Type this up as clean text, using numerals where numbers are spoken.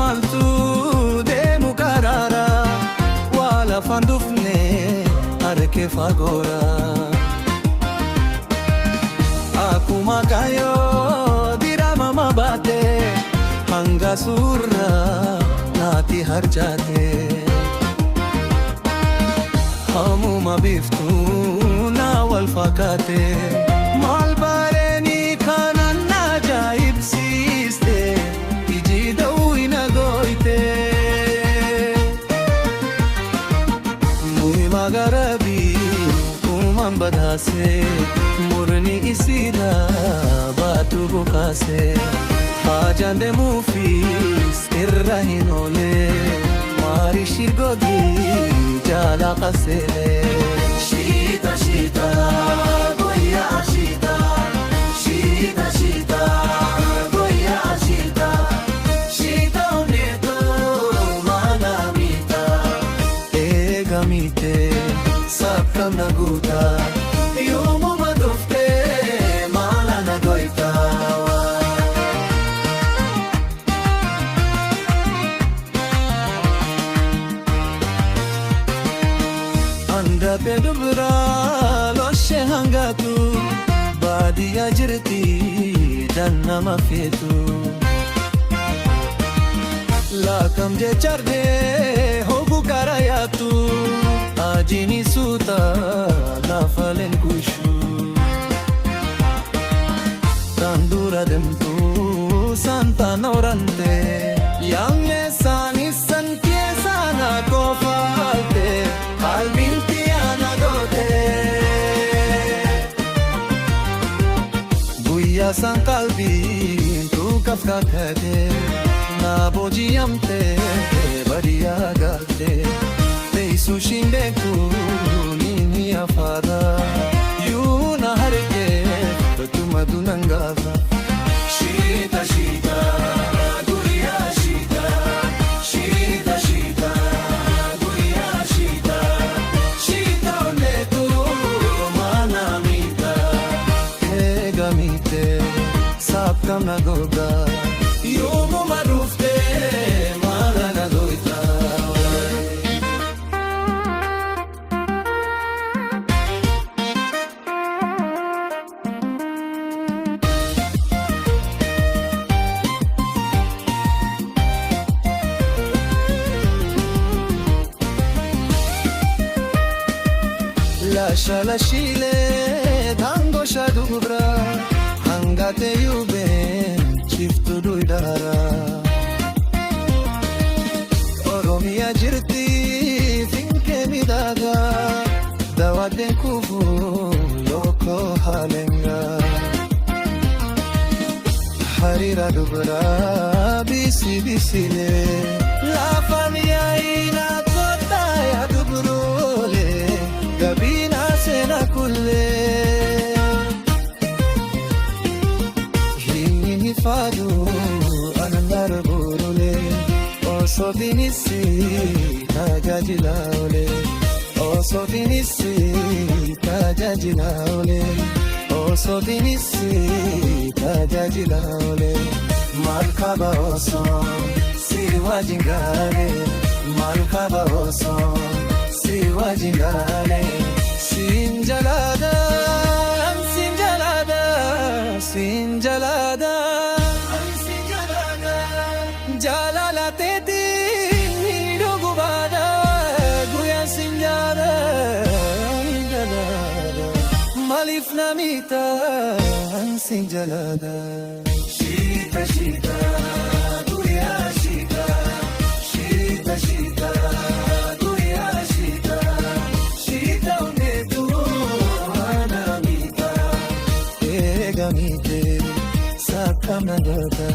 maaltu deemu karaara waa lafaan dhufne harkee fagoora akkuma kaayoo dirama baate hanga suurra naati harcaate hamuma biftuu na wal fakkaate maal bareeni kanan ajaa'ibsiiste iji dawwina gooyte muhima garabii uumaan badhaase murni isiidha baatu bukaase hajaan deemuufis irra hin oole maari shirgogi jala qasele shita shita goya shita shita shita goya shita shita uneto manamita egamite sapkam naguta yomo madofte malana goita Andapee dubraa looshe hangatu baadiyyaa jirti dannama feetu laakam jechargee hogu karayaatu ajini suuta lafalen kushu tandura demtu santaan orante yaamne saanisan keessana kofaalte qalbinti anadote guyyaa san qalbiin tuukaaf kakate na booji'amte badiyaa galte teessu shimbeeku nini afaadha yuu na harkee tuma dunan gaafa shita shita guyyaa shita shita shita sapkam nagoga yomo madufte malana goita la shala shile tango shadubra hangate yuben chiftu duidara oromiya jirti finke midaga dawaden kufu loko halenga harira dubra bisi bisile lafan yaina kota ya dubrole gabina sena kulle fadu anandar burule oso binisi tajajilaole oso binisi tajajilaole oso binisi tajajilaole malkaba oso siwajingale malkaba oso siwajingale sinjalada sinjalada sinjalada jalalate nidogubada guya sinjada sinjalada malif namita sinjalada shita shita guya shita shita shita guya shita shita unetu anamita egamite sapkam nagoga